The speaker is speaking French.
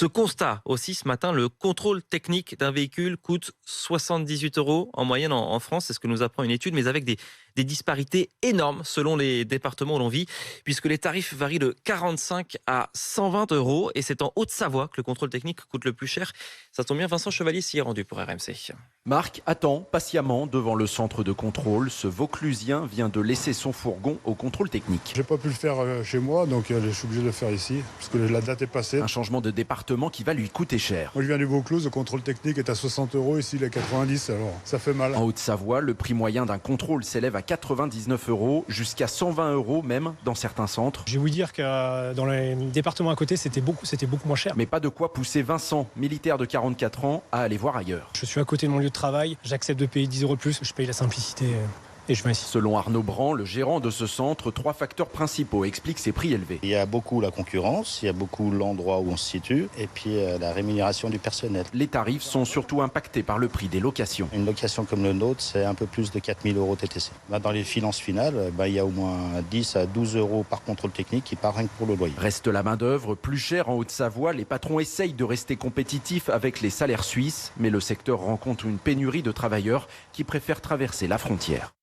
Ce constat aussi ce matin, le contrôle technique d'un véhicule coûte 78 € en moyenne en France, c'est ce que nous apprend une étude, mais avec des disparités énormes selon les départements où l'on vit, puisque les tarifs varient de 45 à 120 € et c'est en Haute-Savoie que le contrôle technique coûte le plus cher. Ça tombe bien, Vincent Chevalier s'y est rendu pour RMC. Marc attend patiemment devant le centre de contrôle. Ce Vauclusien vient de laisser son fourgon au contrôle technique. J'ai pas pu le faire chez moi, donc je suis obligé de le faire ici, parce que la date est passée. Un changement de département qui va lui coûter cher. Moi je viens du Vaucluse, le contrôle technique est à 60 €, ici il est à 90, alors ça fait mal. En Haute-Savoie, le prix moyen d'un contrôle s'élève à 99 € jusqu'à 120 € même dans certains centres. Je vais vous dire que dans les départements à côté, c'était beaucoup moins cher. Mais pas de quoi pousser Vincent, militaire de 44 ans, à aller voir ailleurs. Je suis à côté de mon lieu de travail, j'accepte de payer 10 € de plus, je paye la simplicité et je viens ici. Selon Arnaud Brand, le gérant de ce centre, 3 facteurs principaux expliquent ces prix élevés. Il y a beaucoup la concurrence, il y a beaucoup l'endroit où on se situe et puis la rémunération du personnel. Les tarifs sont surtout impactés par le prix des locations. Une location comme le nôtre, c'est un peu plus de 4 000 € TTC. Là, dans les finances finales, il y a au moins 10 à 12 € par contrôle technique qui part rien que pour le loyer. Reste la main-d'œuvre plus chère en Haute-Savoie. Les patrons essayent de rester compétitifs avec les salaires suisses, mais le secteur rencontre une pénurie de travailleurs qui préfèrent traverser la frontière.